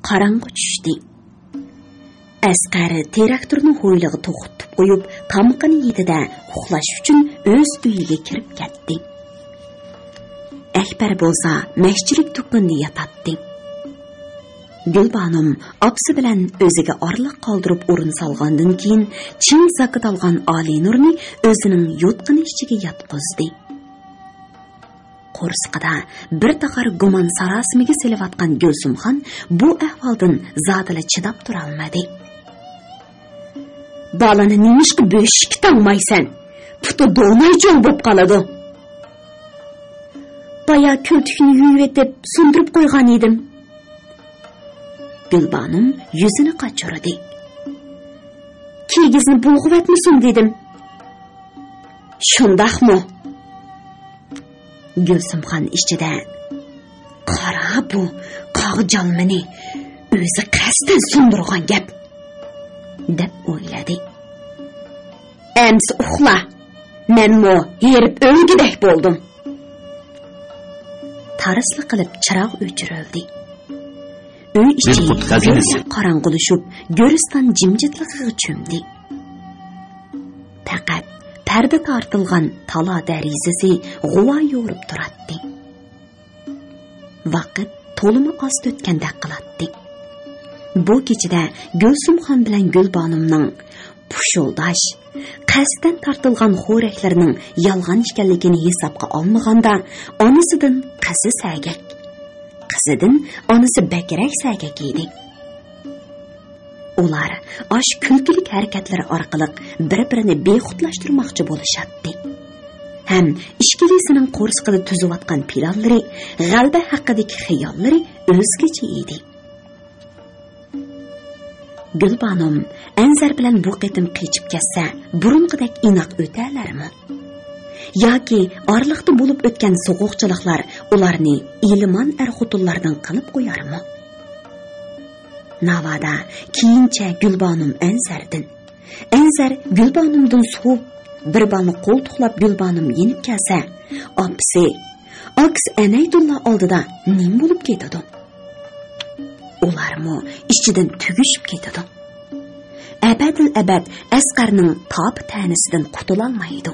qarang'i tushdi. Asqar traktorning ho'ylig'i to'xtatib qo'yib, qamoqini yedida uxlash uchun o'z uyiga kirib ketdi. Akbar bo'lsa, mashchilik do'konda yotadi. Gulbanom opsi bilan o'ziga orliq qoldirib o'rin solgandan keyin chin zakot olgan Olinurni o'zining yotqini ichiga yotqizdi. Qo'rsqida bir taqar gumon sarosimiga selayotgan Gulsumxon bu ahvoldan zotila chidab tura olmadi. Balani nimishqa bo'shishga tangmaysan? Puti do'lmayjon bo'lib qoladi. Baya ko'ltukni yuvib etib, sundirib qo'ygan edim. Gulbanom yuzini qochirdi. Kigizni bo'g'vatmisin dedim. Shundaqmi? Gulsumxon ichida qara bu qog'jalmini o'zi qasddan sundirgan gap deb o'yladi. Ems uxla. Menmo yerib o'lgidek bo'ldim. Tarisli qilib chiroq o'chirildi. Uy ichi qorong'ulashib, go'riston jimjitligiga cho'mdi. Faqat parda tortilgan talo darizasi g'uva yo'rib turadi. Vaqt to'limi oz o'tgandek qiladi. Bu kechida Gulsumxon bilan Gulbanimning pushuldash, qasddan tortilgan xo'raklarining yolg'on ekanligini hisobga olmaganda, onasidan qizi sagak, qizidan onasi bakrak sagak edi. Ular osh kulkilik harakatlari orqali bir-birini bexudlashtirmoqchi bo'lishadi. Ham ishkilisining qo'rsqida tuzayotgan planlari, g'alba haqidagi xiyollari o'zgacha edi. Gulbanom Anzar bilan bu qitim qechib ketsa, burunqidek inoq o'talarmi? Yoki orliqda bo'lib o'tgan so'g'uqchiliklar ularni ilmon ar-xutunlardan qilib qo'yarmi? Navada keyincha Gulbanom Anzardan, Anzar Gulbanimdan so'p bir balni qo'ltiqlab Gulbanom yenib kelsa, opsi aks Anaydulla oldida nim bo'lib ketadi. Ularmi ichidan tugishib ketadi. Abadil abad Asqarning top tanisidan qutulolmaydi.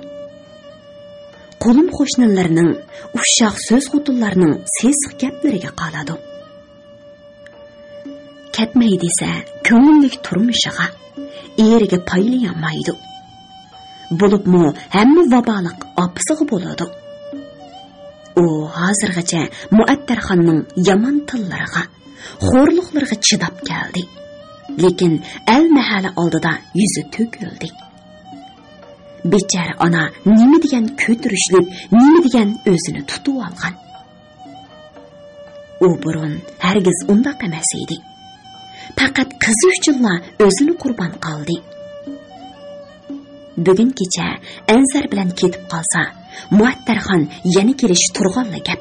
Qo'lim qo'shnilarining ufshoq so'z xutunlarining sesiq gaplariga qoladi. Ketmay desa, ko'ngillik turmushiga, eriga paylayolmaydi. Bo'libmi hamma vaboliq opisiga bo'ladi. U hozirgacha Muattarxonning yomon tillariga, xo'rliqlarga chidab keldi. Lekin al mahalla oldida yuzi to'kildi. Bechara ona nima degan ko'tirishlik, nima degan o'zini tutib olgan. U burun hargiz undaq emas edi. Faqat qizi uchunla o'zini qurbon qildi. Bugun kecha Anzar bilan ketib qolsa, Muattarxon yana kelish turg'onli gap.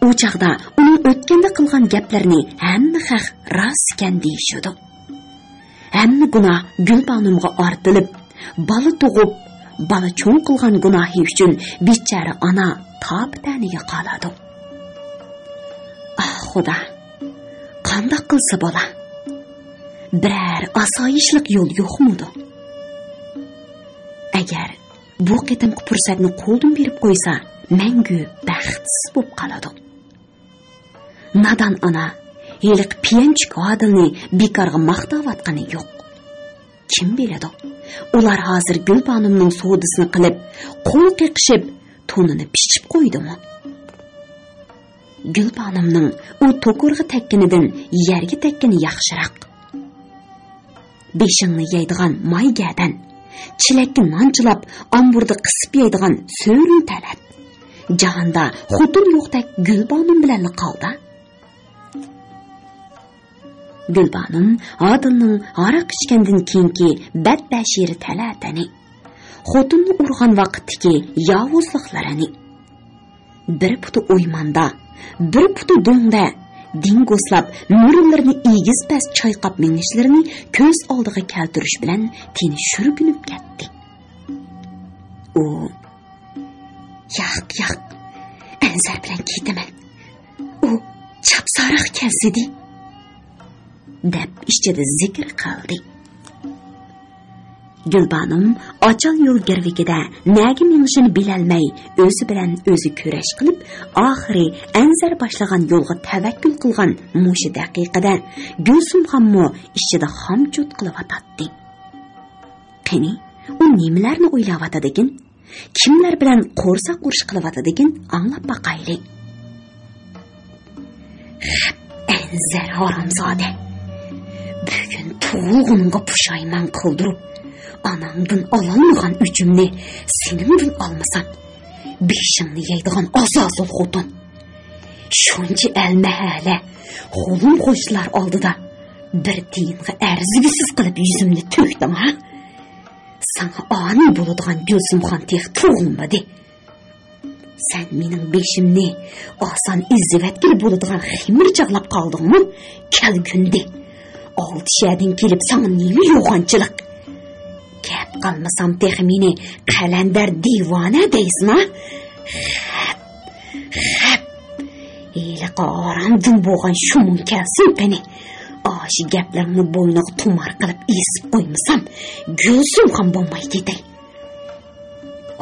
U chaqda uning o'tganda qilgan gaplarini hamma haq rost ekan deyishdi. Hamma gunoh Gulbanimga ortilib, bola tug'ib, bola cho'ng qilgan gunohi uchun bechara ona top-taniga qoladi. Ah, Xudo, qanday qilsa bola? Biror osoyishlik yo'l yo'qmidi? Agar bu qitimki fursatni qo'ldan berib qo'ysa, mangu baxtsiz bo'lib qoladi. Nadan ana yiliq piyanchik Odilni bekorga maqtayotgani yo'q. Kim biladi? Ular hozir Gulbanimning sodisini qilib, qo'l qiqishib, to'nini pichib qo'ydimi? Gulbanimning u to'kurg'i takkinidan yerga takkini yaxshiroq. Beshingni yeydigan maygadan, chilakni nonchilab, amburda qisib yeydigan so'rin talab. Jahonda xotin yo'qdek Gulbanim bilan qoldi. Gulbanim Odilning aroq ichgandan keyingi badbashiri talatani, xotinni urgan vaqtdagi yovuzliklarini, bir puti o'ymanda, bir puti do'ngda dingoslab nurlarni egiz past chayqab minishlarini ko'z oldiga keltirish bilan teni shurgunib ketdi. U yo'q, Anzar bilan ketaman. U chapsariq kelsidi deb ichida zikr qildi. Gulbanim ochal yo'l girvikida nagi minishini bilolmay o'zi bilan o'zi kurash qilib, oxiri Anzar boshlagan yo'lga tavakkul qilgan mushi daqiqada Gulsumxonmo ichida xomchut qilib atadi. Qani, u nimalarni o'ylab atadigan? Kimlar bilan qo'rsoq urush qilib atadigan? Anglab baqaylik. Anzar haramzoda. Bugun tug'ilgunga pushaymon qildirib, anamdan ololmagan uchimni seningdan olmasam, beshingni yeydigan azozul xotin. Shuncha almahala, qo'lim qo'shlar oldida bir tiyinga arzigisiz qilib yuzimni to'kdim ha. Sana ani bo'ladigan Gulsumxon tex tug'ilmadi. Sen mening beshimni oson izzivatgil bo'ladigan ximir chaqlab qoldingmi? Kelgundi. 6 shadan kelib sana nima yo'g'onchilik? Gap qolmasam tex meni qalandar divona deysizmi? Eli qoramdan bo'lgan shumun kelsin qani. Aşı gaplarni bo'yniga tumar qilib esib qo'ymasam, Gulsumxon bo'lmay ketay.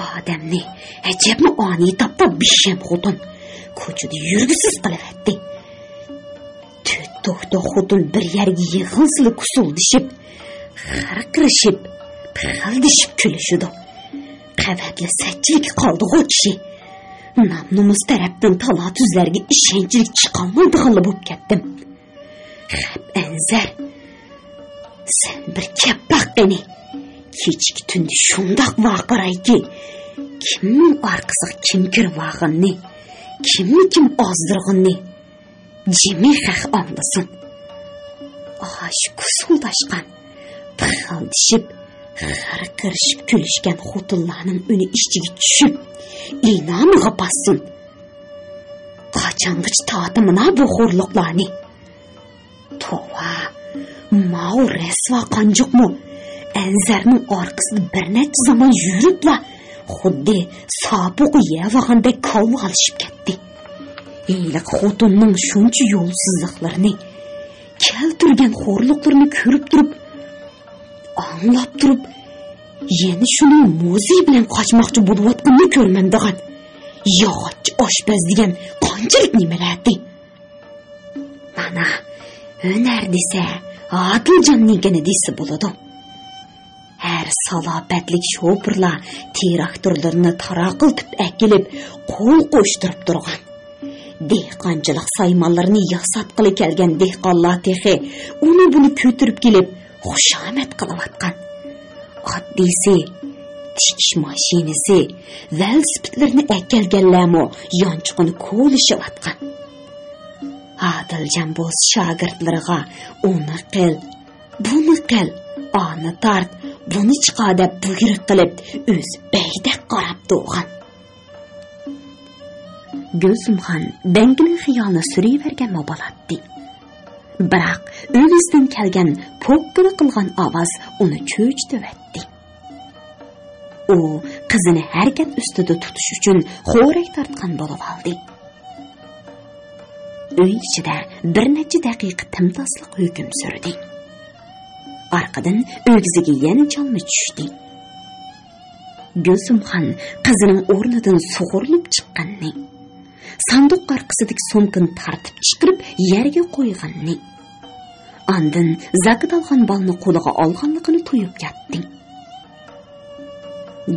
Odamni ajabmi ani tapda bisham xotin ko'chada yurgisiz qilyapti. To'xta xotin bir yerga yig'ilsili kusuldishib, xarqirishib, pildishib kulishidi. Qavatli satchilik qoldi o kishi. Namnumus tarafdan talatuzlarga ishonchlik chiqolmaydiganli bo'lib ketdim. Anzar, sen bir kappaq qani. Kechki tunda shundoq vaqirayki, kimning orqasiga kim kirib vaqinni, kimni kim ozdirg'inni, jimi xaq anglasin. Shu kusuldashgan, pixildishib, xarqirishib kulishgan xotinlarning uni ichiga tushib, inamiga bassin. Qachong'ich tatimina bu xo'rliqlarni? Tova, mau resva qanjuqmu? Anzarning orqasida bir necha zaman yuribla, xuddi sopuq yevag'andek qolib olishib ketdi. Eylik xotinning shuncha yo'lsizliklarini, keltirgan xo'rliqlarini ko'rib turib, anglab turib, yana shuni mo'zi bilan qochmoqchi bo'layotganini ko'rmamdigan. Yog'och oshpaz degan qanchalik nimalardi? Mana hunar desa, Odiljonnikini desa bo'ladi. Her salobetlik şopurlar traktorlarını taraqıltıp ekilip qo'l qo'shtirib turgan. Dehqonchilik saymallarını yasatqili kelgan dehqonlar texi uni buni ko'tirib kelib xushomat qilayotgan. Oddisi, tikish mashinasi, velosipedlarni ekelganlarmi yonchiqini ko'lishyotgan. Odiljon bo'z shogirdlariga uni qil, buni qil, ani tart, buni chiqa deb buyruq qilib, o'z beydak qarab turgan. Gulsumxon dangining xiyolini suravergan bo'latdi. Biroq o'zidan kelgan po'ppini qilgan ovoz uni cho'chitibdi. U qizini harakat ustida tutish uchun xo'rak tortgan bo'lib oldi. Uy ichida bir necha daqiqa timtoslik hukm surdi. Arqadan o'g'ziga yana chalma tushdi. Gulsumxon qizining o'rnidan sug'urilib chiqqanini, sanduq orqasidagi sumkani tartib chiqarib yerga qo'yganini, ondan zakit olgan bolni qo'liga olganligini tuyib ketdi.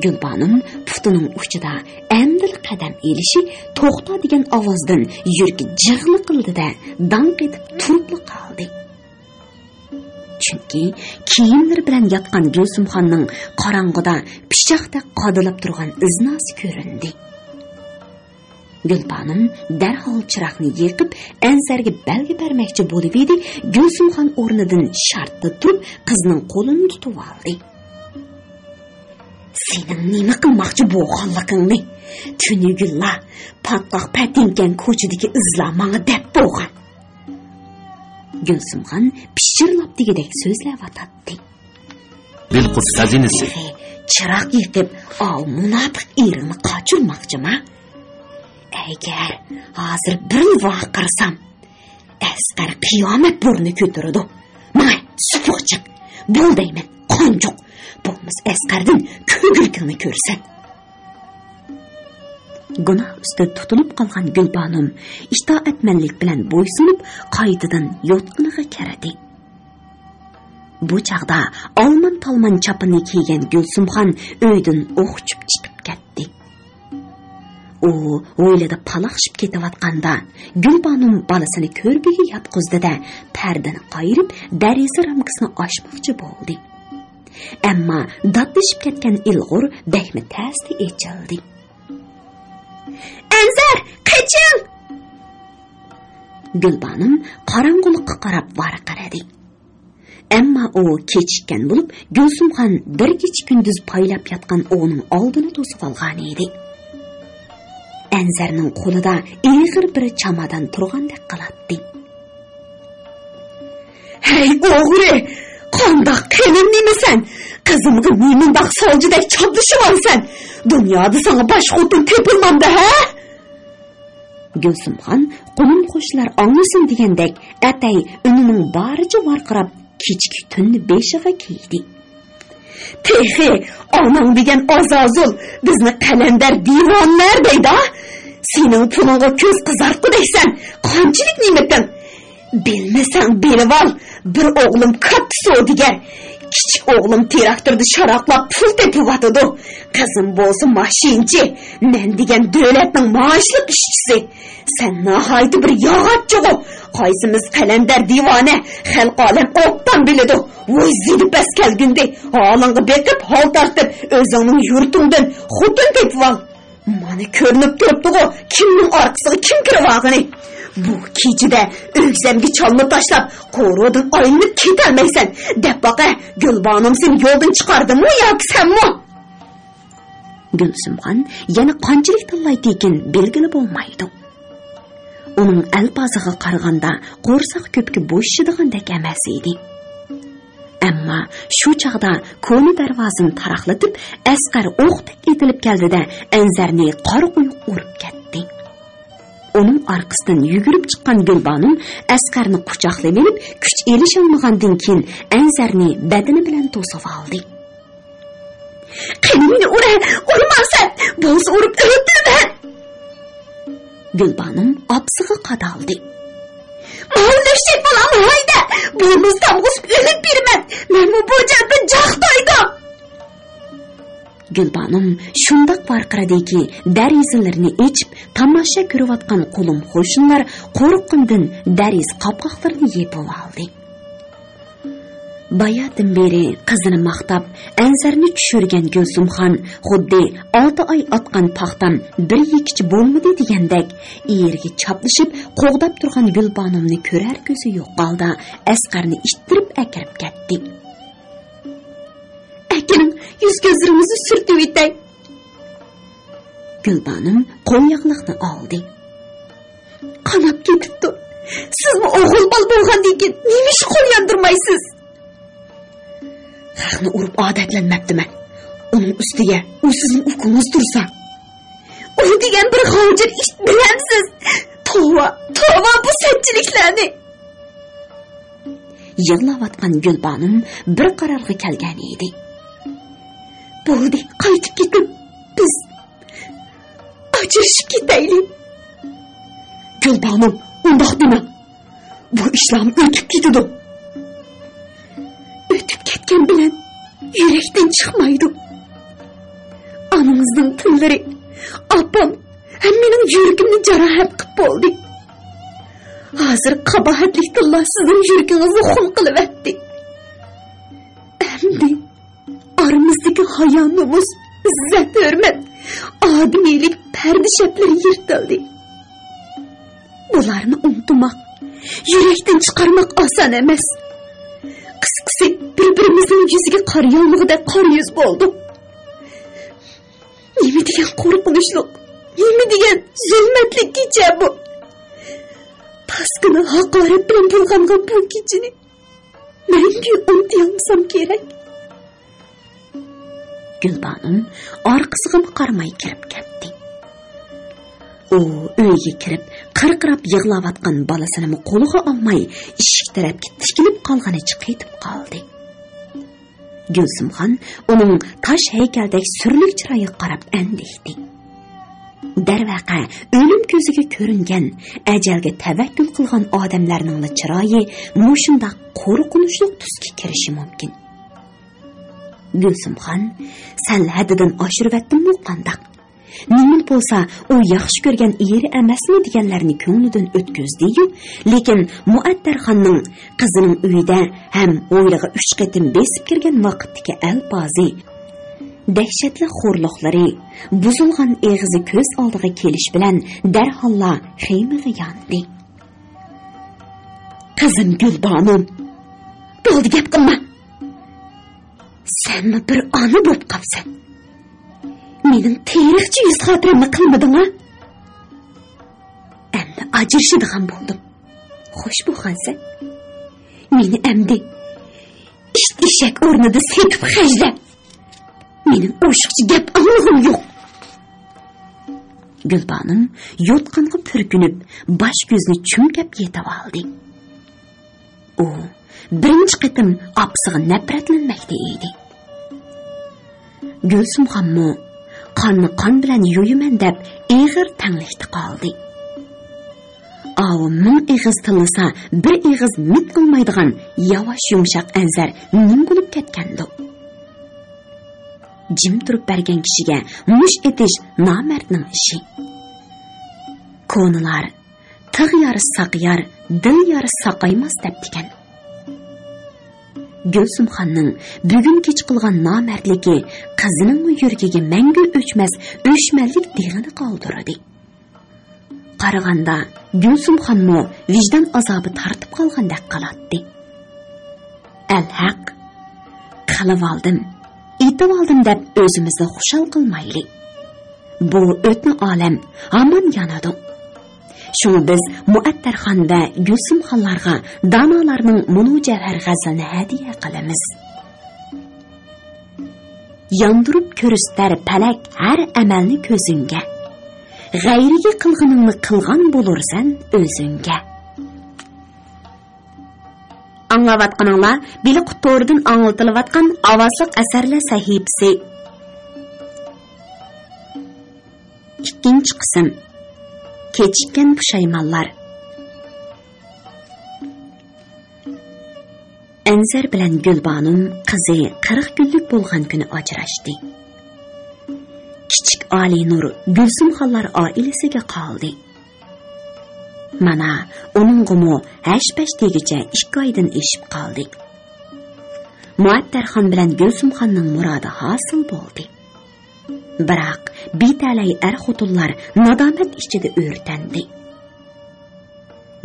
Gulbanim puftining uchida amdil qadam elishi to'xta degan ovozdan yuragi jig'li qildi-da, danq etib turib qoldi. Chunki kiyimlar bilan yotgan Gulsumxonning qorong'ida pichoqdek qodilib turgan iznasi ko'rindi. Gulbanim darhol chiroqni yiqib, Anzarga belgi bermoqchi bo'lib edi. Gulsumxon o'rnidan shartta turib, qizning qo'lini tutib oldi. Sening nima qilmoqchi bo'lganligingni tunugulla patloq patingan ko'chadagi izlar menga deb bo'lgan. Gulsumxon pishirlab degidek so'zlab atadi. Bilqis xazinasi. Chiroq yiqib, munofiq erini qochirmoqchimi? Agar hozir bir vaqirsam, asqar qiyomat burni ko'taradi. May, sütüq chiq. Bol deyman, qon yo'q. Bo'lmas Asqardan ko'gilkingni ko'rsan. Gunoh ustida tutilib qolgan Gulbanom itoatmanlik bilan bo'ysunib, qaytadan yo'tqiniga kirdi. Bu chaqda olmon-talmon chapini kiygan Gulsumxon uydan o'qchib chiqib ketdi. U o'ylada palaxshib ketayotganda Gulbanom bolasini ko'rgiga yotqizdi-da, pardani qayirib, dariza ramkasini ochmoqchi bo'ldi. Ammo datlashib ketgan ilg'ur dahmi tasdi echildi. Anzar, qaching! Gulbanom qorong'ulikqa qarab varaqaradi. Ammo u kechikkan bo'lib, Gulsumxon bir kecha kunduz poylab yotgan o'g'ning oldini to'sib olgan edi. Anzarning qo'lida ig'ir bir chamadan turgandek qiladi. Hey o'g'ri, qandoq qiyin nemisan? Qizimga meningdaq soljidak choplashib olsan. Dunyoda sana bosh xotin tepilmanda, ha? Gulsumxon qo'nim qo'shlar anglasin degandek, atay unining baricha varqirab kechki tunni beshiga kiydi. Texi, onang degan Azazul bizni qalandar divonlar deydi. Sening pulingga ko'z qizartqudaysan. Qanchalik ne'matim? Bilmasang berib ol. Bir o'g'lim katta savdigar. Kichik o'g'lim traktorda sharaqlab pul tepib-atadi. Qizim bo'lsa mashinchi, men degan davlatning maoshli ishchisi. Sen nihoyat bir yog'atchi-ku. Qaysimiz qalandar divona, xalq olam o'qdan biladi. Voy zidi pas kelgindi, holingga bekib, hol tortib, o'zingning yurtingdan xotin tepib ol. Mana ko'rinib turibdi-ku, kimning orqasiga kim kirib olgani? Bu kechida o'g'zamga cholni tashlab, qo'rodan aylanib ketolmaysan. Deb baqa, Gulbanom seni yo'ldan chiqardimi yoki senmi? Gulsumxon yana qanchalik tillaydi ekan belgili bo'lmaydi. Uning alpozig'iga qaraganda qo'rsoq ko'pga bo'shishdigandek emas edi. Ammo shu chaqda ko'ni darvozani taraqlatib, Asqar o'qdek etilib keldi-da, Anzarni qora quyuq urib ketdi. Uning orqasidan yugurib chiqqan Gulbanom Asqarni quchoqlab olib, kuch erisholmagandan keyin Anzarni badani bilan to'sib oldi. "Qanimni urmasan, bo'lsa urib o'ldirman." Gulbanom opsig'i qadaldi. "Mavlashib bo'laman, hayda. Bo'lmasa tamg'usib o'lib berman. Men bu joydan jaqtoydim." Gulbanom shundoq varqiradiki, darizalarni ochib, tomosha ko'rayotgan qo'lim qo'shinlar qo'rqindan dariz qopqoqlarini yepib oldi. Bayatdan beri qizini maqtab, Anzarni tushirgan Gulsumxon xuddi 6 oy otgan paxtam bir yekichi bo'lmadi degandek, yerga chaplashib, qo'g'dab turgan Gulbanomni ko'rar ko'zi yo'q qoldi. Asqarni ittirib akirib ketdi. "Akin, yuz ko'zlarimizni surtib o'tay." Gulbanom qo'lyaqliqni oldi. "Qanab ketibdi. Sizmi o'g'il bol bo'lgandan keyin nima ish qo'l yondirmaysiz?" "Haqni urib odatlanmabdiman. Uning ustiga u sizning ukungiz tursa. U degan bir xojir ish bilamsiz. Tova bu sanchiliklarni." Yig'layotgan Gulbanom bir qarorga kelgan edi. "Bo'ldi, qaytib ketib, biz ajrashib ketaylik." "Gulbanom, undoq dema. Bu ishlar o'tib ketadi. O'tib ketgan bilan yurakdan chiqmaydi. Onamizning tillari, opam mening yuragimni jarohat qilib bo'ldi. Hozir qabohatlik tillar sizning yuragingizni xun qilib o'tdi. Endi oramizdagi hayo, nomus, izzat, hurmat, odamiylik pardishaplari yirtildi. Bularni unutmoq, yurakdan chiqarmoq oson emas. Qisqasi bir-birimizning yuziga qarayolmag'idek qora yuz bo'ldi. Nima degan qo'rqinchli, nima degan zulmatli kecha bu. Paskini haqorat bilan bulg'angan bu kechani menga unutolmasam kerak. Gulbanom orqasiga qaramay kirib ketdi. u uyga kirib qirqirab yig'layotgan bolasini qo'liga olmay eshik tarafga tikilib qolganicha qaytib qoldi. Gulsumxon uning tosh haykaldek surlik chiroyiga qarab andikdi. Darvaqa o'lim ko'ziga ko'ringan, ajalga tavakkul qilgan odamlarning chiroyi mushunda qo'rqinchli tusga kirishi mumkin. Gulsumxon sal haddidan oshirvatdimmi qandaq? Nima bo'lsa, u yaxshi ko'rgan eri emasmi deganlarni ko'nglidan o'tkazdi-yu, lekin Muattarxonning qizining uyida ham o'ylig'i 3 qatim besib kirgan vaqtdagi alpozi, dahshatli xo'rliqlari, buzilgan eg'izi ko'z oldiga kelish bilan darholla xiymiga yondi. Qizim Gulbonim, bo'ldi gap qilma. Senmi bir ona bo'lib qolsan? Mening tarixchi yuz xotiramni qilmading-a? Endi ajrashadigan bo'ldim. Xo'sh bo'lgansan. Meni amdi eshak o'rnida sepib xajla. Mening o'shiqchi gap anglag'im yo'q. Gulbonim yotqinga purkunib, bosh ko'zni chumkab yetib oldi. U birinchi qatim opsig'i nafratlanmoqda edi. Gulsumxonmi qonni qon bilan yo'yiman deb eg'ir tanglashdi qoldi. Avu ming eg'iz tillasa bir eg'iz mit qilmaydigan yavash yumshoq anzar nim bo'lib ketgandi. Jim turib bergan kishiga mush etish nomardning ishi. Ko'nilar tig' yari saqyar, dil yari saqaymas debdigan. Gulsumxonning bugun kech qilgan nomardligi qizining yuragiga mangu o'chmas o'chmanlik deg'ini qoldirdi. Qaraganda Gulsumxonmi vijdon azobi tortib qolgandek qilatdi. Al-haq qilib oldim, etib oldim deb o'zimizni xushal qilmayli. Bu o'tni olam hamon yanadi. Shuni biz Muattarxon va Gulsumxonlarga donolarning munujavhar g'azalini hadiya qilamiz. Yondirib ko'rstar palak har amalni ko'zingga. G'ayriga qilg'iningni qilgan bo'lursan o'zingga. Anglavatqaninglar bili qutoridan anglatilayotgan ovozliq asarlar sahifasi. 2-chi qism. Kechikkan pushaymonlar. Anzar bilan Gulbonim qizi 40 kunlik bo'lgan kuni ajrashdi. Kichik Ali Nur Gulsumxonlar oilasiga qoldi. Mana uning gumo hash-pash degicha 2 oydan eshib qoldi. Muattarxon bilan Gulsumxonning murodi hosil bo'ldi. Biroq betalay xotinlar nadomat ichida o'rtandi.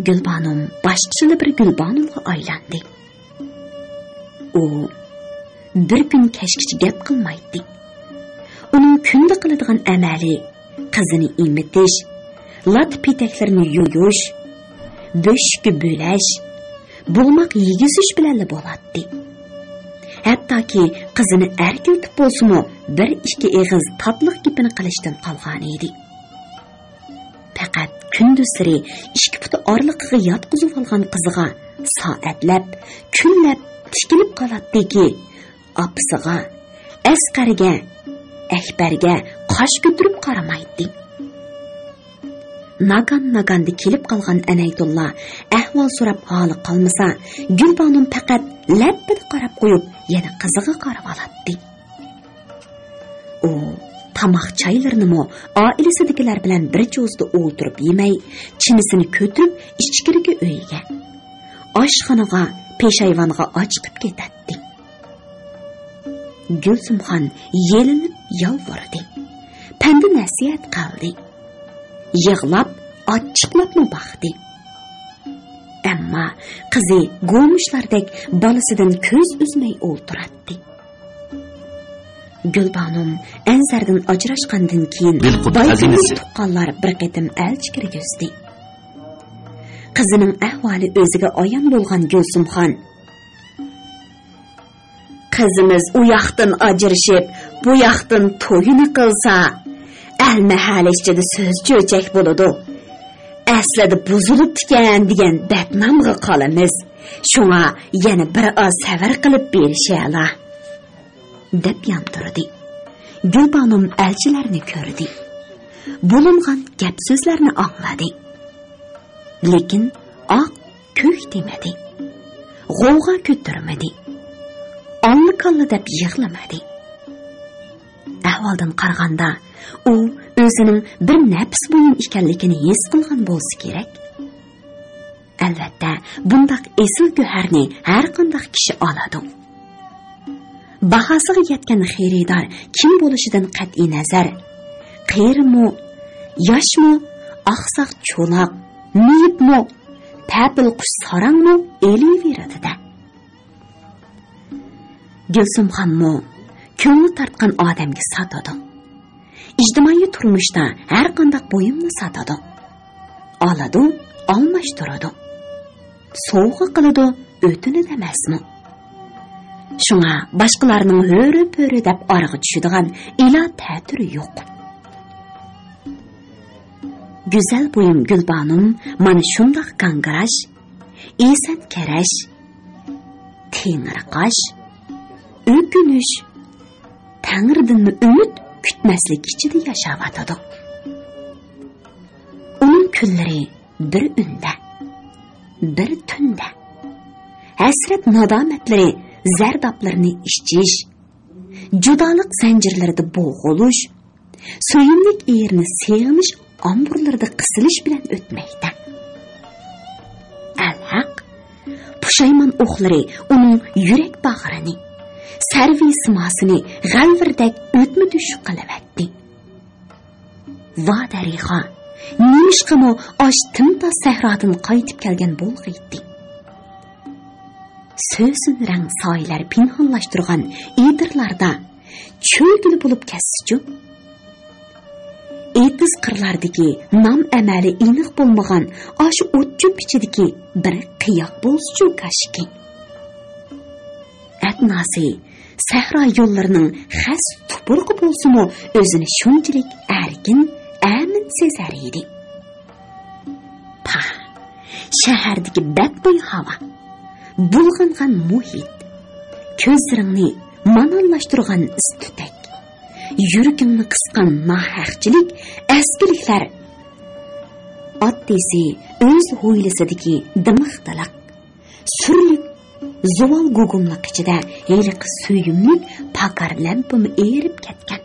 Gulbonim boshqacha bir Gulbonimga aylandi. U bir kun kashkichi gap qilmaydi. Uning kunda qiladigan amali qizini imitish, lat petaklarini yuyish, bo'shki bo'lash, bulmoq yegizish bilan bo'ladi. Hattoki qizini erkiltib bo'lsa-mu, 1-2 eg'iz tatliq gapini qilishdan qolgan edi. Faqat kunduzlari 2 puti orliqiga yotqizib olgan qiziga soatlab, kunlab tikilib qoladiki, opsiga, Asqarga, Akbarga qosh ko'tirib qaramaydi. Nagan-naganda kelib qolgan Anaytulla ahvol so'rab holi qolmasa, Gulbonim faqat labbini qarab qo'yib, yana qiziga qarab oladi. U tamoq choylarini oilasidagilar bilan bir jo'zda o'ltirib yemay, chinisini ko'tirib ichkiriga uyga, oshxonaga, peshayvonga ochiqib ketadi. Gulsumxon yelinib yolvordi. Pandi nasihat qildi. Yig'lab, ochiqlabmi baxdi. Ammo qizi go'mishlardek bolasidan ko'z uzmay o'ltiradi. Gulbonim Anzardan ajrashgandan keyin tuqqanlar bir qatim elchi kirgizdi. Qizining ahvoli o'ziga ayon bo'lgan Gulsumxon qizimiz u yoqdan ajrashib, bu yoqdan to'yini qilsa, Әл мәхәлі ішчеді сөз чөчек болуду. Әсліді бұзылып тікен деген бәтнамғы қалымыз. Шуңа яны бір аз сәвір қылып беріші әла. Деп яндырды. Gülbanım elçilerini gördü. Bulungan gap sözlerini anladı. Lekin ak kök demedi. G'ovg'a ko'tarmadi. Allı kallı deb yig'lamadi. Ahvoldan qaraganda u o'zining bir nafs bo'yin ekanligini his qilgan bo'lsa kerak. Albatta, bundaq esil go'harni har qanday kishi oladi. Bahosiga yetgan xaridor kim bo'lishidan qat'iy nazar, qiyirmi, yoshmi, oqsoq cho'loq, miyibmi, papil qush sarangmi eliveradi-da. Gulsumxonmi ko'ngli tortgan odamga sotadi. Ijtimoiy turmushda har qanday bo'yimni sotadi. Oladi, almashtiradi. Sovg'a qiladi, o'tinadi emasmi? Şuna başqalarının hörü-pörü deb arığı düşüdüğən ila tətürü yox. Güzel boyum Gülbanım mana şundaq qanqaraş, esen keraş, tengirqaş, ökünüş, Tanrıdan ümit kütməslik içində yaşavatıdı. Onun külləri bir ündə, bir tündə, həsrət nadametləri zardoblarni ishchish, judolik zanjirlarida bo'g'ilish, so'yimlik erni seg'inish omburlarida qisilish bilan o'tmaydi. Al-haq pushaymon o'qlari uning yurak bag'rini, sarvi simasini g'alvirdak o'tmi tush qilavatdi. Va darixa, nimishqimi osh timtoz sahrodan qaytib kelgan bo'lg'iydi. Sözün rəng sayılar pinhanlaşdırğan edirlarda çölgülü bulup kəsçü. Etiz qırlardaki nam əməli iniq bulmağan aşı otçu piçidiki bir qıyaq bolsucu qaşki. Ətnası səhra yollarının xəs tupurqı bolsumu özünü şunçilik ərgin, əmin sezər idi. Pah, şəhərdiki bədboy hava. Bulğanğan muhit, közlərini manallaşdırğan istütek, yürgünni qısqan nahaqçilik, əskiliklər, addesi öz huylisidiki dimiqdalaq, sürlük, zoval gugumlıq içində heyliqi suyumlik pakar lampımı erib ketgan.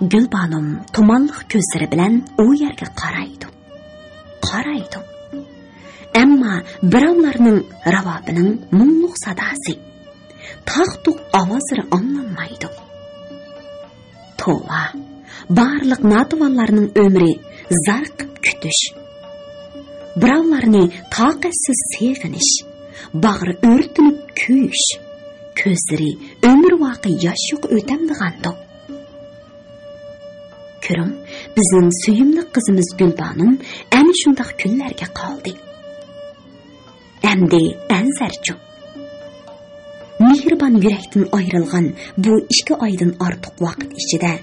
Gülbanım tumanlıq közləri bilən o yerga qaraydı. Amma birovlarning ravobining mungluq sadasi, taqtuq ovozlari anglanmaydi. Tova, barliq notuvonlarning umri zarqib kutish, birovlarni taqatsiz seg'inish, bag'ri o'rtinib kuyish, ko'zlari umr voqi yosh yo'q o'tamdig'andi. Ko'rim, bizning suyimli qizimiz Gulbanım ana shundaq kunlarga qoldi. Әмді әнзәрчу. Mehriban yürekten ayrılgan bu 2 aydan artıq vaqt içinde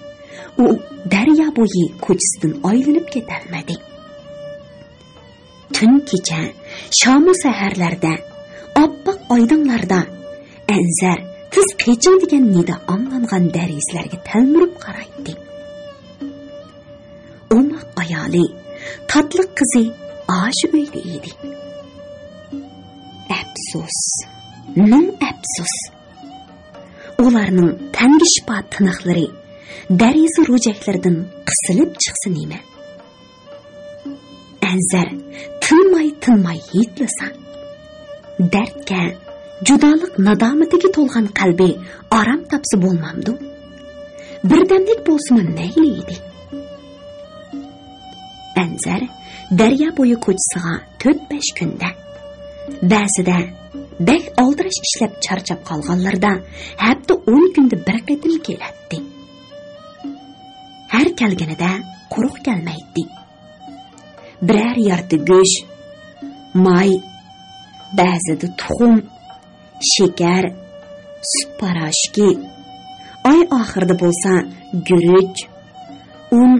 o daryo bo'yi ko'chasidan aylanib ketalmadi. Tun kecha, shamu saharlarda, oppoq oydinlarda Anzar tiz qeching degan nida anglangan darizlarga talmirib qaraydi. O'maq ayoli, tatli qizi aşı uyda edi. Əfsus, min əfsus. Ularning tangishpa tiniqlari darizi ro'jaklardan qisilib chiqsin nima. Anzar tinmay yetlasa. Dardga, judolik nadomatiga to'lgan qalbi orom topsa bo'lmamdi. Birdamlik bo'lsa mayli edi. Anzar daryo bo'yi ko'chasiga 4-5 kunda, ba'zida bek oldirish ishlab charchab qolganlarda hafta 10 kunda bir qatim keladi. Har kelganida quruq kelmaydi. Birer yarti go'sht, may, ba'zida tuxum, shakar, sut parashki, Ay oxirida bo'lsa, guruch, un,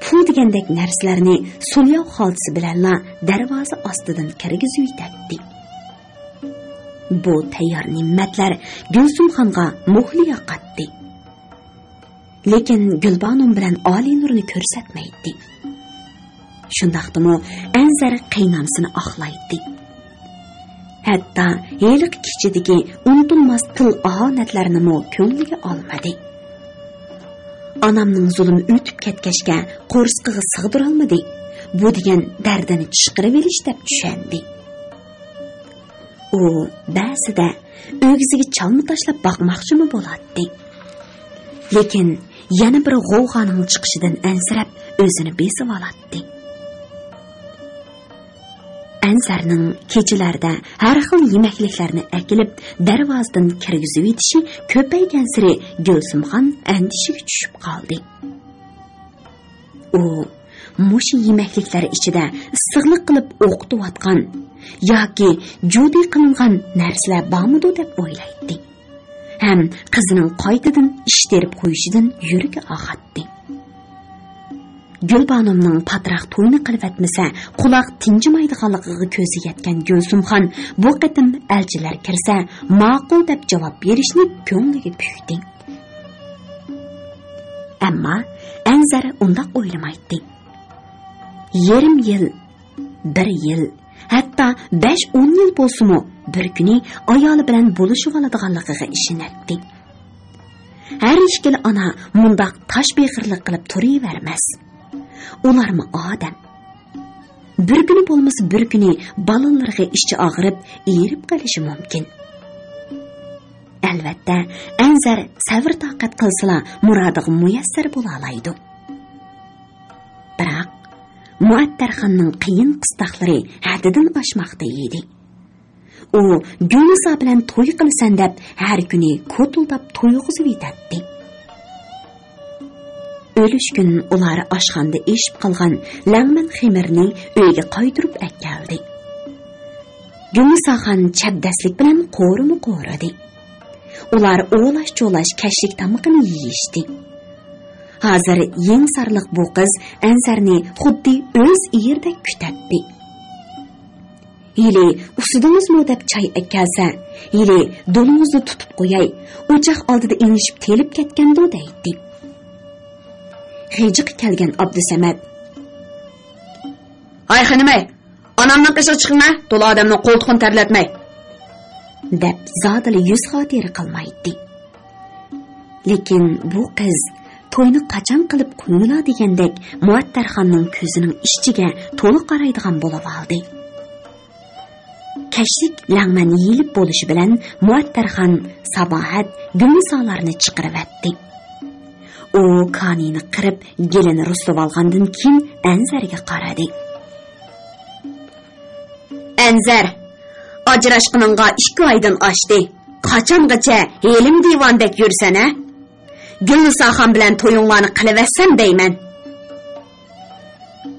pul degandek narsalarni so'lyoq xaltisi bilanla darvoza ostidan kirgizib yetdi. Bu tayyor ne'matlar Gulsumxonga muhli yoqatdi. Lekin Gulbanom bilan Oliy nurni ko'rsatmaydi. Shundaqdimi Anzar qiynamsini oqlaydi. Hatto yeliq kichidagi unutilmas til ahonatlarini mo ko'ngliga olmadi. Anamning zulmi o'tib ketgachga qo'rsqig'i sig'dira olmadi. Bu degan dardini chiqirib olish deb tushundi. U ba'zida o'giziga chalma tashlab boqmoqchimi bo'ladi. Lekin yana bir g'ovg'oning chiqishidan ansirab o'zini besib oladi. Anzarning kechalarda har xil yemakliklarni akilib darvozadan kirgizib yetishi ko'paygan sari Gulsumxon andishiga tushib qoldi. U mush yemakliklar ichida issiqlik qilib o'qitayotgan yoki judi qilingan narsalar bormidi deb o'ylaydi. Ham qizining qaytadan ish terib qo'yishidan yuragi og'atdi. Gulbanomning patroq to'yini qilib etmasa, quloq tinjimaydiganligiga ko'zi yetgan Gulsumxon bu qitim elchilar kirsa, ma'qul deb javob berishni ko'ngliga pukdi. Ammo Anzar undaq o'ylamaydi. Yarim yil, bir yil, hatto 5-10 yil bo'lsa-mu, bir kuni ayoli bilan bo'lishib oladiganligiga ishonadi. Har ikkala ona mundaq tosh beg'irlik qilib turavermas. Ularmi odam. Bir kuni bo'lmasa bir kuni balalarga ichi og'rib, erib qolishi mumkin. Albatta, Anzar sabr toqat qilsa, murodiga muyassar bo'la oladi. Biroq Muattarxonning qiyin qistoqlari haddidan oshmoqda edi. U Gulniso bilan to'y qilsan deb har kuni ko'tuldab to'yg'izib yetadi. O'lish kun ular oshxonda eshib qolgan langman xemirni uyga qaytirib akkaldi. Gulnisoxon chabdaslik bilan qo'rimi-qo'radi. Ular o'lash-cho'lash kashlik tamoqini yeyishdi. Hozir yengsarliq bu qiz Anzarni xuddi o'z yerdek kutadi. Yili usudingizmi deb choy akkalsa, yili do'lingizni tutib qo'yay, o'choq oldida enishib telib ketganda deydi. Xijiq kelgan Abdusamad: "Ay xonimay, onamning qishi chiqma, to'la odamning qo'ltig'ini terlatmay" deb zodili yuz xotiri qilmaydi. Lekin bu qiz to'yni qachon qilib qo'yila degandek Muattarxonning ko'zining ichiga to'liq qaraydigan bo'lib oldi. Kashlik langman yeyilib bo'lishi bilan Muattarxon sabohat Gulnisolarni chiqiribdi. U kanini qirib, gelini ruslab olgandan keyin Anzarga qaradi. "Anzar, ajrashqiningga 2 oydan oshdi. Qachongacha elim divondek yursana? Gulnisoxon bilan to'yinglarni qilaversam deyman."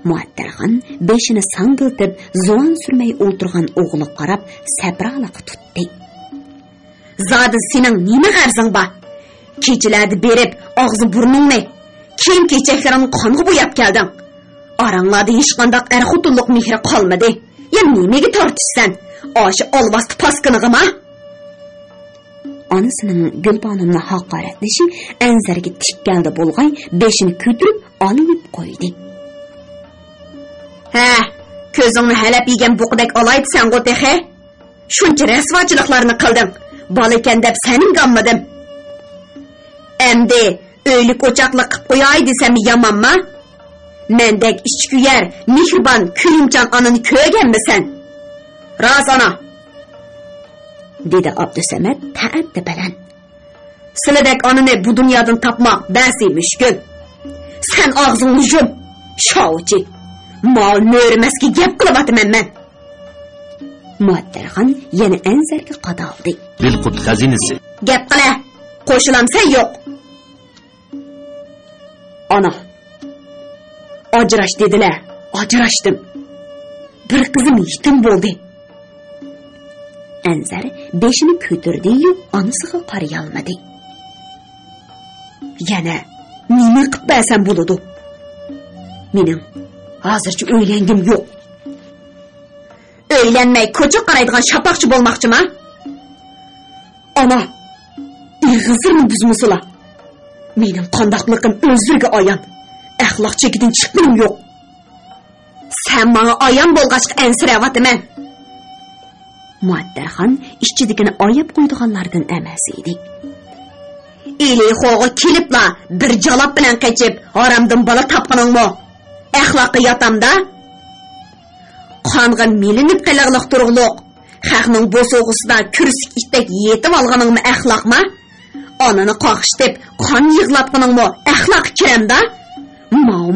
Muattarxon beshini sangiltib, zo'n surmay o'tirgan o'g'liga qarab sabraliq tutdi. "Zodi sening nima g'arzing bor? Kechalarda berib, og'zi burningni, kiyim-kechaklaringni qonga bo'yab kelding. Oranglarda hech qanday er-xotinlik mehri qolmadi. Ya nimaga tortishsan? Oshi olvasti paskinig'imi?" Onasining Gulbanimni haqoratlashi Anzarga tikkaldi bo'lg'ay, beshini ko'tirib olib qo'ydi. "Ha, ko'zingni halab yegan buqdek olaydisan go'texe. Shuncha rasvochiliklarni qilding. Bolakan deb sening gammadim. Endi o'ylik o'choqlik qilib qo'yay desam yomonmi? Mendek ichkuyar, mehribon, kuyimchan onani ko'rganmisan? Rost ona," dedi Abdusamad ta'addi bilan. "Sizlardek onani bu dunyodan topmoq basi mushkul. Sen og'zingni yum, shovchi. Mol mo'rimasga gap qilyapman men." Muattarxon yana Anzarga qadaldi. Dilqut xazinasi. "Gap qila, qo'shilamsan yo'q." "Ana, ajrash dedilar, ajrashdim. Bir qizim yetim bo'ldi." Anzar beshini ko'tirdi-yu, onasiga qarayolmadi. Yana nima qilib bersam bo'ladi? Mening hozircha o'ylangim yo'q. O'ylanmay ko'cha qaraydigan shapaqchi bo'lmoqchimi? Ana, ig'izirni buzmusila. Mening qandoqliqim o'zirga ayon. Axloq chekidan chiqqanim yo'q. Sen menga ayon bo'lg'achqa ansirayapman. Muattarxon ishchidikini oyib qo'ydiganlardan emas edi. Elixo'ga kelibla bir jalab bilan qochib, haramdan bola topqaningmi? Axloqqa yotamda? Qonga milinib qilag'liq turug'liq. Xalqning bo'sog'isida kursik itdek yetib olganingmi axloqmi? Onani qoqishib, qon yig'latganingmi axloq kiramda?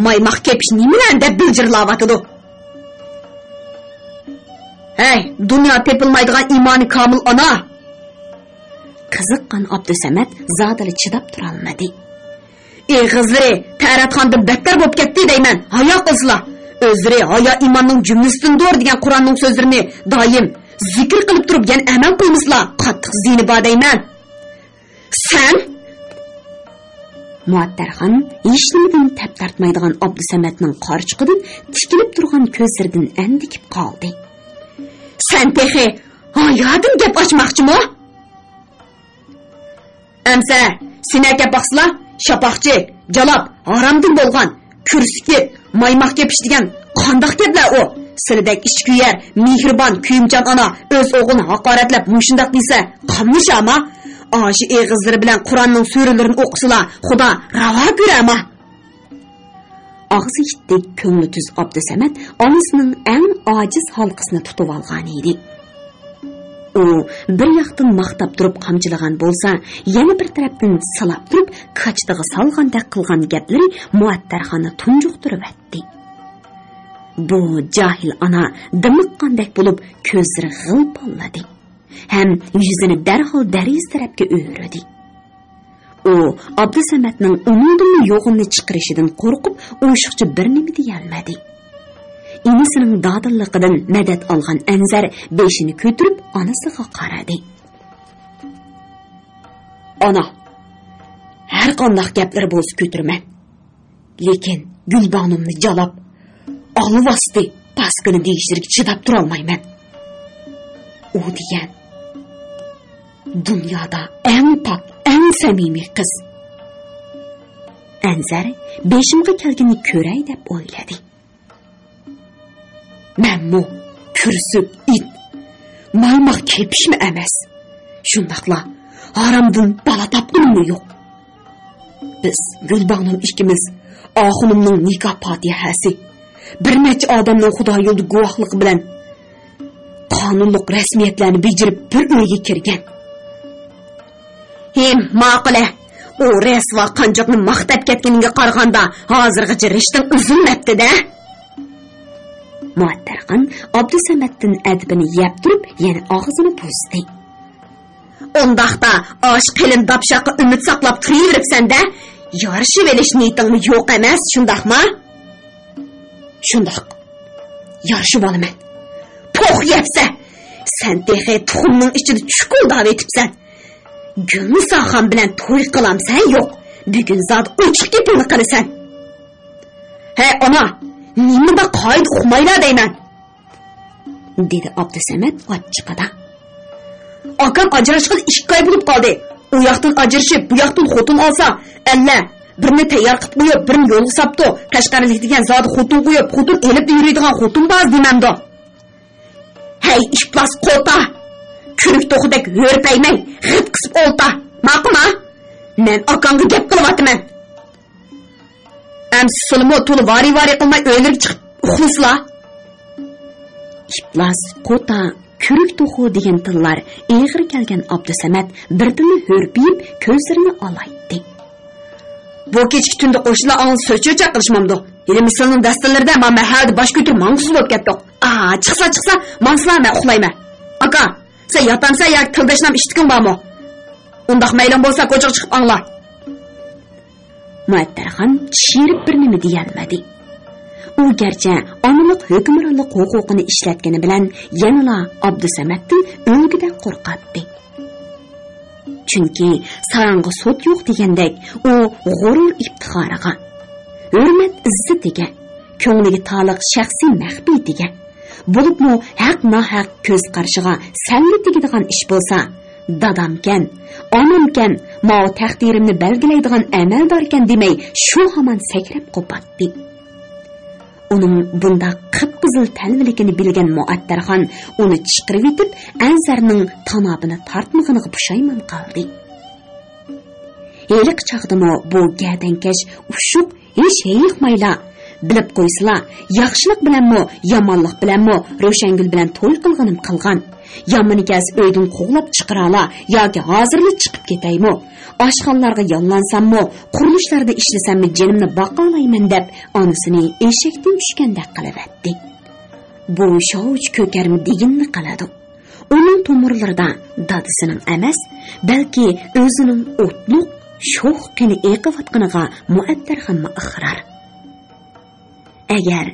Maymoq kepish nimalar deb biljirlayotdi. Hey, dunyo tepilmaydigan imoni komil ona. Qiziqqan Abdusamat zodili chidab tura olmadi. Eg'izlari Taratxondan battar bo'lib ketdi deyman. Hayo qilsizlar. O'zlari hayo imonning jumlasidandir degan Qur'onning so'zlarini doim zikr qilib turib, yana amal qilmisizlar. Qattiq zini bor deyman. Sen Muattarxon hech nimadan tap tortmaydigan Abdusamatning qarchiqidan tikilib turgan ko'zlaridan andikib qoldi. Sen tehi hayodim gap ochmoqchimi? Amsa, sen aka baqsizlar, shapaqchi, jalob, haramdan bo'lgan, kurski, maymoq kepish degan qandoq gaplar u? Sizlardek ichkuyar, mehribon, kuyimchan ona o'z o'g'lini haqoratlab mushundoq desa, qamlishama? Oshi eg'izlari bilan Qur'onning suralarini o'qisizlar, Xudo ravo ko'rama. Og'zi yitdik ko'ngli tuz Abdusamat onasining eng ojiz halqasini tutib olgan edi. U bir yoqdan maqtab turib qamchilagan bo'lsa, yana bir tarafdan salab turib qachtig'i solgandek qilgan gaplari Muattarxonni tunjuqtirib etdi. Bu jahil ona dimiqqandek bo'lib ko'zlari g'ilpolladi. Ham yuzini darhol dariz tarafga o'rdi. U Abdusamatning umidini yo'g'ini chiqarishidan qo'rqib, o'shiqcha bir nima deyolmadi. Inisining dadilligidan madad olgan Anzar beshini ko'tarib onasiga qaradi. Ona, har qanday gaplar bo'lsa ko'tirman. Lekin Gulbonimni jalab, olvasti paskini deyishtirib chidab tura olmayman. U degan dunyoda eng pok, eng samimiy qiz. Anzar beshimga kelganini ko'ray deb o'yladi. Menmu kursuk it, maymoq kepishmi emas. Shundaqla haramdan bola topqinimmi yo'q. Biz Gulbonim ikkimiz oxunimning nikoh fatihasi, bir necha odamning Xudo yo'lida guvohligi bilan qonunliq rasmiyatlarni bejirib bir uyga kirgan. Hem ma'qula, u resva qanjoqni maqtab ketganiga qaraganda hozirgacha rishtam uzilmabdi-da. Muattarxon Abdusamatning adbini yeb turib, yana og'zini buzdi. Ondaqda osh qilin dapshaqa umid saqlab turaveribsan-da, yarishib olish niyatingmi yo'q emas, shundaqmi? Shundaq. Yarishib olaman. Po'q yepsa, sen tehe tuxumning ichida chuqulda etibsan. Gulnisoxon bilan to'y qilamsan yo'q. Bugun zot ochiq gapini qilasan. Hey ona, nimada qoid uqmaylar deyman, dedi Abdusamat ochiqada. Akam ajrashgan 2 oy bo'lib qoldi. U yoqdan ajrashib, bu yoqdan xotin olsa, alla birini tayyor qilib qo'yib, birini yo'lga sapdi. Qashqarlik degan zot xotin qo'yib, xotin elib yuradigan xotin bor demamdi. Hey, ishplas qo'ta. Kurik to'qidek hurpaymay, g'it qisib olta. Ma'qulmi? Men akamga gap qilyapman. Am sulmo to'li vari qilmay o'ylab chiqib uxlasizlar. Ishplas qo'ta, kurik to'qu degan tillar eg'ir kelgan Abdusamat birdini hurpib, ko'zlarini olaydi. Bu kechki tunda qo'shnilar ong so'chocha qilishmamdi. Yili mislning dasturlarida men mahalda bosh ko'tarib mang'uz bo'lib ketdik. Chiqsa, manslarni uxlayman. Aka, sen yotamsa yoki tildashnam ishtiking bormi? Undaq maylim bo'lsa ko'chaga chiqib angla. Muattarxon chirib bir nima deyolmadi. U garchi onalik hukmronlik huquqini ishlatgani bilan yanala Abdusamatdan o'lgidan qo'rqatdi. Chunki sarang'i sot yo'q degandek, u g'urur iftixoriga, hurmat izzatiga, ko'ngliga taliq shaxsiy mahbiyatiga, bo'libmi haq-nohaq ko'z qarshiga salli tegadigan ish bo'lsa, dadamkan, onamkan, mao taqdirimni belgilaydigan amaldorkan demay, shu hamon sakrab qo'patdi. Uning bunda qip-qizil talviligini bilgan Muattarxon uni chiqirib etib, Anzarning tanobini tortmag'iniga pushaymon qoldi. Eliq chaqdimi bu gadankash ushuq hech yiqmayla bilib qo'ysila, yaxshilik bilanmi, yomonlik bilanmi Ro'shangul bilan to'y qilganim qilgan. Yomonikas uydan qo'g'lab chiqirala yoki hozirlik chiqib ketaymi? Oshxonlarga yollansammi, qurilishlarda ishlasammi jenimni boqolayman deb onasini eshakdan tushgandek qilaverdi. Bu shovch ko'karmi deginni qiladi. Uning tomirlarida dadisining emas, balki o'zining o'tliq sho'x qini eqiyotganiga Muattarxon iqror. Agar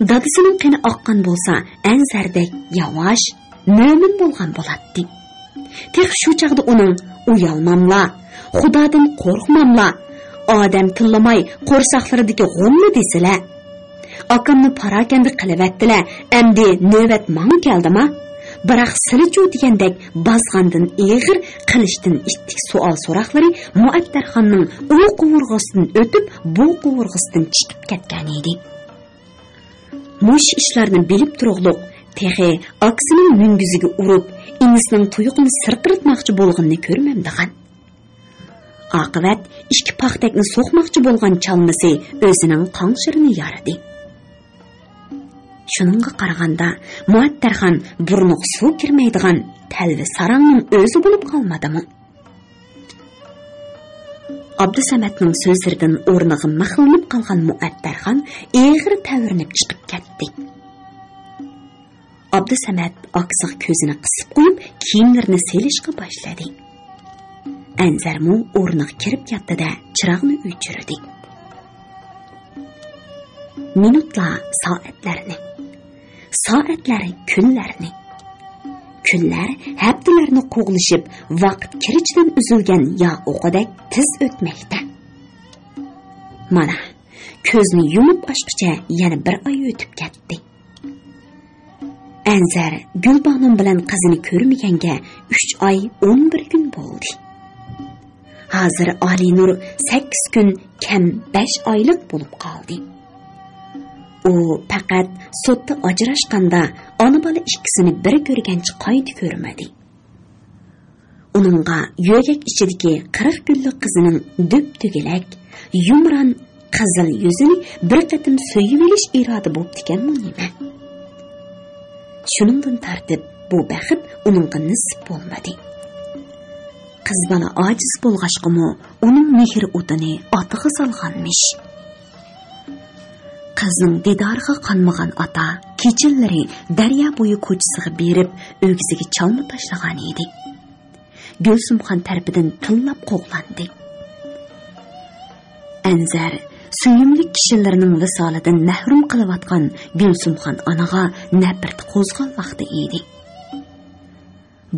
dadisining qini oqqan bo'lsa, Anzardek yavash, mo'min bo'lgan bo'ladi. Tek shu chaqda uning uyalmamla, Xudodan qo'rqmamla, odam tillamay qo'rsaqlaridagi g'umni desilar. Akamni parakanda qilavatdilar, endi navbat menga keldimi? Biroq silichu degandek bozg'andan eg'ir qilishdan ittik savol so'roqlari Muattarxonning u quvurg'isidan o'tib, bu quvurg'isidan chiqib ketgan edi. Mush ishlarni bilib turug'liq, tehi aksining mungiziga urib, inisining tuyuqini sirqiritmoqchi bo'lganini ko'rmamdigan. Oqibat ikki paxtakni so'qmoqchi bo'lgan chalmisi o'zining qonqirini yaradi. Shuningga qaraganda Muattarxon burnuq suv kirmaydigan talvi sarangning o'zi bo'lib qolmadimi? Abdusamatning so'zlaridan o'rniga mahlinib qolgan Muattarxon eg'ir tavirnib chiqib ketdi. Abdusamat oqsiq ko'zini qisib qo'yib, kiyimlarini selishga boshladi. Anzarmu o'rniga kirib yotdi-da, chiroqni o'chirdi. Minutlar soatlar kunlarni, kunlar haftalarni qo'g'lishib, vaqt kirichdan uzilgan yo o'qidek tiz o'tmoqda. Mana, ko'zni yumib ochqicha yana bir oy o'tib ketdi. Anzar Gulbonim bilan qizini ko'rmaganga 3 oy 11 kun bo'ldi. Hozir Olinur 8 kun kam 5 oylik bo'lib qoldi. U faqat sotda ajrashganda ona bola ikkisini bir ko'rgancha qayta ko'rmadi. Uningga yo'gak ichidagi 40 kunlik qizining dub-tugilak, yumron qizil yuzini bir qatim so'yib olish iroda bo'pti ekanmi nima? Shuningdan tartib bu baxit uningga nisb bo'lmadi. Qiz bola ojiz bo'lg'achqimi, uning mehr o'tini otiga solganmish. Qizning didoriga qanmagan ota kechillari daryo bo'yi ko'chasiga berib, o'g'ziga chalma tashlagan edi. Gulsumxon tarafidan tillab qo'g'landi. Anzar suyimli kishilarning visolidan mahrum qilayotgan Gulsumxon onaga nafrat qo'zg'almoqda edi.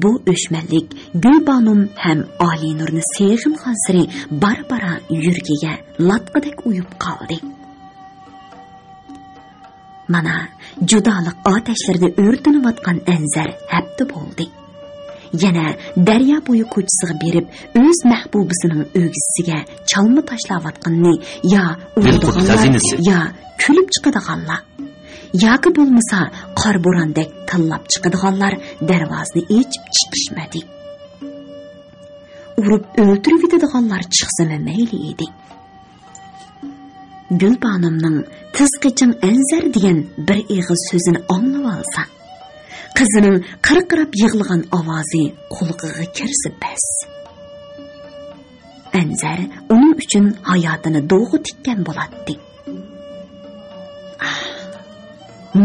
Bu o'shmanlik Gulbonim ham Olinurni sevg'in hoziri barbara yurgiga latqadek uyib qoldi. Mana judolik otashlarida o'rtinayotgan Anzar hafta bo'ldi. Yana daryo bo'yi ko'chasiga berib, o'z mahbubisining o'g'isiga chalma tashlayotganini yo uradiganlar, yo kulib chiqadiganlar, yoki bo'lmasa qor bo'rondek tillab chiqadiganlar darvozani ochib chiqishmadi. Urib o'ltirib yetadiganlar chiqsa mayli edi. Gulbonimning tizqiching Anzar degan bir eg'iz so'zini anglab olsa, qizining qirqirab yig'ilgan ovozi quloqiga kirsa bas. Anzar uning uchun hayotini do'g'u tikkan bo'ladi.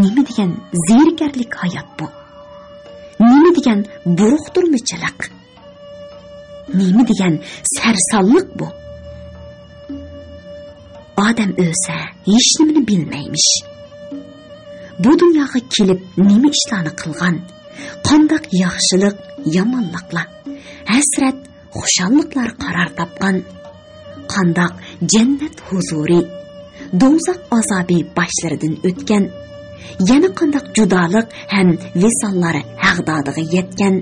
Nima degan zerikarlik hayot bu? Nima degan buruqturmichilik? Nima degan sarsallik bu? Odam o'lsa hech nimani bilmaymish. Bu dunyoga kelib nima ishlarni qilgan, qanday yaxshilik, yomonliklar, hasrat, xushalliqlar qaror topgan, qandoq jannat huzuri, do'zax azobi boshlaridan o'tgan, yana qandoq judolik ham visollari haqdodiga yetgan,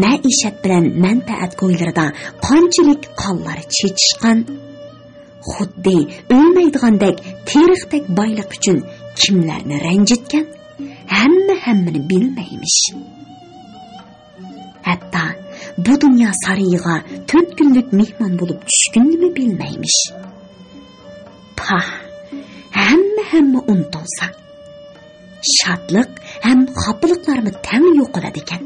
maishat bilan manfaat ko'ylarida qanchalik qonlari chechishgan, xuddi o'lmaydigandek teriqdek boylik uchun kimlarni ranjitgan, hammani bilmaymish. Hatto bu dunyo sariyiga 4 kunlik mehmon bo'lib tushgunimi bilmaymish. Pah, hamma unutilsa, shodlik ham xafaliqlarni tam yo'qoladi ekan.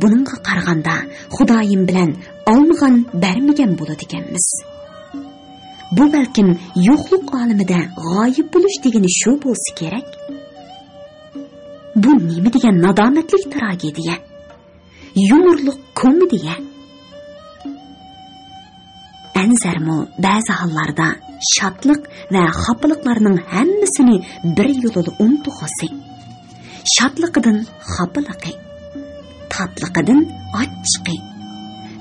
Buningga qaraganda Xudoyim bilan olmagan bermagan bo'ladi ekanmiz. Bu balkim yo'qlik olamida g'oyib bo'lish degani shu bo'lsa kerak. Bu nima degan nadomatlik tragediya, yumorliq komediya. Anzarmu ba'zi hollarda shodlik va xafaliqlarning hammasini bir yo'lda unutg'asi. Shodliqidan xafaligi, tatliqidan achchiqi,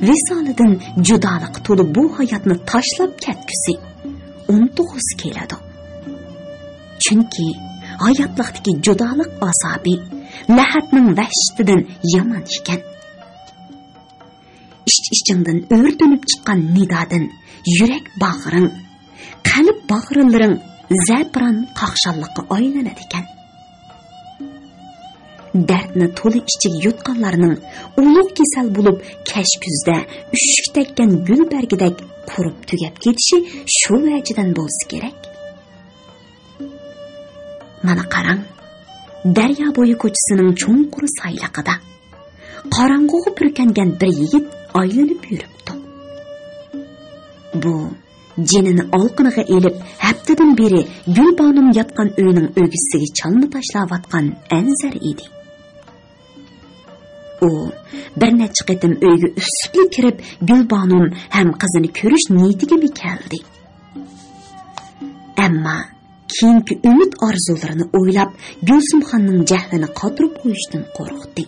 visolidan judolik to'lib bu hayotni tashlab ketgisi, unutg'isi keladi. Chunki hayotlikdagi judolik azobi lahatning vahshatidan yomon ekan. İç-içingdan o'rtanib chiqqan nidodan yurak bag'ring, qalb bag'rinlaring zapron qaqshalliqqa aylanadi ekan. Dardni to'la ichiga yutqanlarning ulug' kasal bo'lib kashkuzda ushuk tekkan gul bargidek qurib tugab ketishi shu vajidan bo'lsa kerak. Mana qarang, daryo bo'yi ko'chasining cho'nqur sayliqida qorong'uga purkangan bir yigit aylanib yuribdi. Bu jinini olqiniga elib haftadan beri Gulbonim yotgan uyning o'gisiga chalni tashlayotgan Anzar edi. U bir necha qitim uyga usibli kirib Gulbonim ham qizini ko'rish niyatiga keldi. Ammo keyingi umid orzularini o'ylab Gulsumxonning jahlini qotirib qo'yishdan qo'rqdi.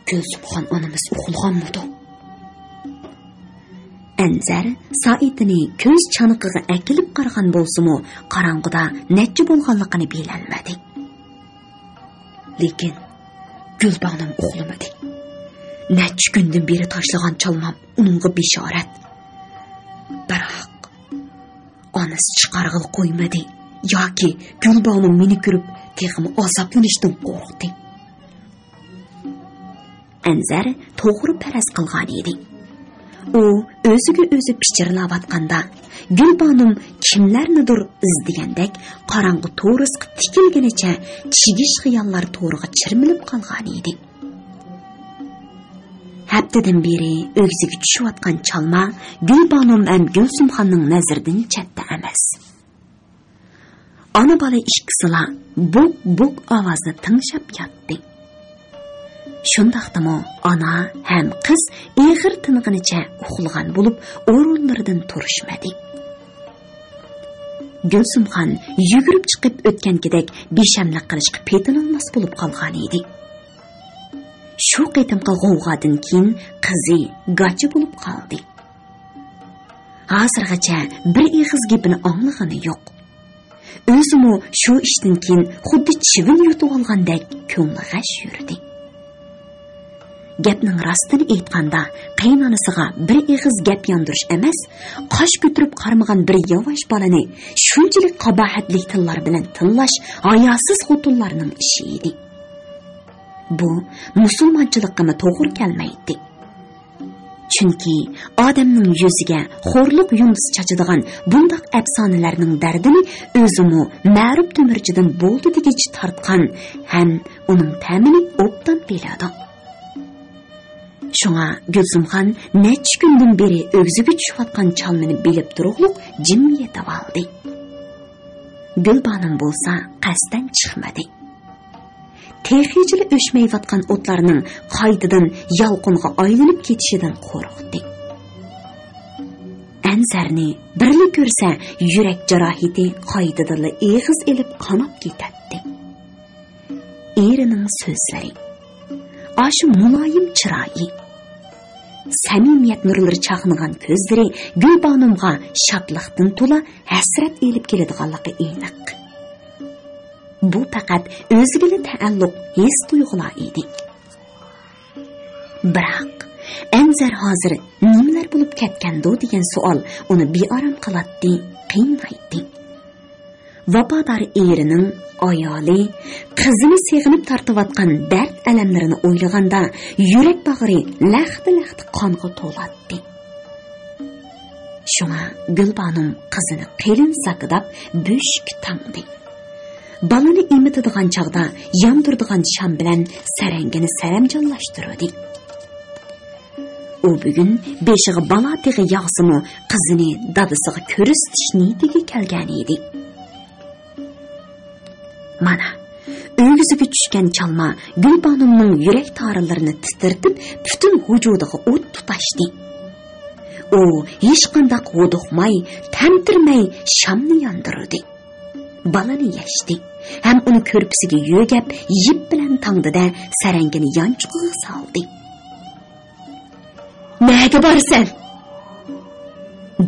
Gulsumxon onamiz uxlaganmidi? Anzar soatini ko'z chaniqiga akilib qaragan bo'lsa-mu, qorong'ida necha bo'lganligini bilolmadi. Lekin Gulbonim uxlamadi. Necha kundan beri tashlagan chalmam uningga bishorat. Biroq onasi chiqarg'il qo'ymadi yoki Gulbonim meni ko'rib texmi azoblanishdan qo'rqdi. Anzar to'g'ri paraz qilgan edi. U o'ziga o'zi pichirlayotganda Gulbonim kimlarnidir izdigandek qorong'i to'risqa tikilganicha chigish xiyollar to'riga chirmilib qolgan edi. Haftadan beri o'g'ziga tushayotgan chalma Gulbonim ham Gulsumxonning nazaridan chetda emas. Ona bola ikkisila buk ovozni tinglab yotdi. Shundaqdimi ona ham qiz eg'ir tinig'inicha uxlagan bo'lib, o'rinlaridan turishmadi. Gulsumxon yugurib chiqib o'tgandek beshamlik qilishga petinolmas bo'lib qolgan edi. Shu qitimqi g'ovg'adan keyin qizi gachi bo'lib qoldi. Hozirgacha bir eg'iz gapini anglagani yo'q. O'zimi shu ishdan keyin xuddi chivin yutib olgandek ko'ngli g'ash yurdi. Gapning rostini aytganda, qaynonasiga bir eg'iz gap yondirish emas, qosh ko'tirib qarmagan bir yavash bolani shunchalik qabohatli tillar bilan tillash hayosiz xotinlarning ishi edi. Bu musulmonchilikqa to'g'ri kelmaydi. Chunki odamning yuziga xo'rliq yulduz chachadigan bundoq afsonalarning dardini o'zimi ma'ruf temirchidan bo'ldi degicha tortgan ham uning ta'mini obdan biladi. Shunga Gulsumxon necha kundan beri o'g'ziga tushayotgan chalmini bilib turug'liq jim yetib oldi. Gulbonim bo'lsa qasddan chiqmadi. Texijili o'shmayotgan o'tlarning qaytadan yalqinga aylanib ketishidan qo'rqdi. Anzarni birli ko'rsa yurak jarohati qaytadan eg'iz elib qonab ketadi. Erining so'zlari, aşı mulayim chiroyi. Samimiyat nurlari chaqnagan ko'zlari Gulbanumga shodlikdan to'la hasrat elib keladiganligi aniq. Bu faqat o'ziga taalluq his tuyg'ular edi. Biroq Anzar hozir nimalar bo'lib ketgandi degan savol uni bearam qilatdi, qiynaydi. Vafodor erining ayoli qizini seg'inib tortayotgan dard alamlarini o'ylaganda yurak bag'ri laxti-laxti qonga to'ladi. Shunga Gulbanum qizini qelin sakidab bo'shk tangdi. Balani emitadigan chaqda yondirdigan sham bilan sarangini saramjonlashtirdi. U bugun beshiga balo tig'i yog'simi qizini dadasiga ko'rsatish niyatiga kelgan edi. Mana, o'g'ziga tushgan chalma Gulbanumning yurak tarillarini titritib, butun vujudiga o't tutashdi. U hech qanday o'duqmay, tamtirmay shamni yondirdi. Balani yashdi, ham uni ko'rpisiga yo'gab, yip bilan tangdida sarangini yonchuqiga soldi. Nega borsan?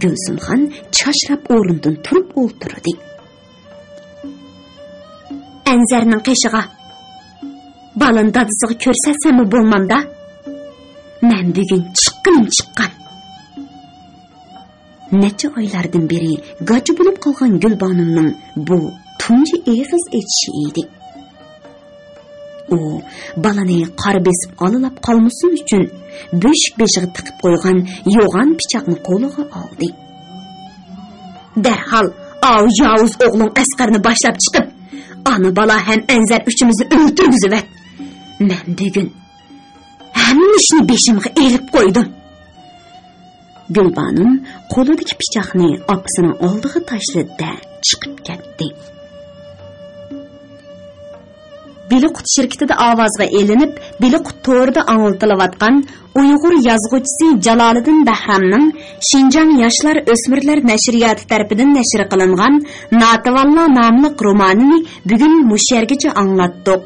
Gulsumxon chashrab o'rnidan turib o'ltirdi. Anzarning qishig'i. Balon dadisiga ko'rsatsam bo'lmamda? Men bugun chiqqan. Necha oylardan beri gaji bo'lib qolgan Gulbanumning bu tunji eg'iz etishi edi. U balani qor besib olib qolmasin uchun bo'shk beshig'i tiqib qo'ygan yo'g'on pichoqni qo'liga oldi. Darhol yovuz o'g'lim Asqarni boshlab chiqib, ana bala ham Anzar uchimizni o'ltirgizib. Men bugun hamma ishni beshimga elib qo'ydim. Gulbanum qo'lidagi pichoqni opasining oldiga tashladi, chiqib ketdi. Biliqut shirkatida ovozga elinib, Biliqut to'rida anglatilayotgan Uyg'ur yozuvchisi Jaloliddin Bahramning Shinjang yoshlar o'smirlar nashriyoti tarafidan nashr qilingan Natavalla nomli romanini bugun mushargacha anglatdik.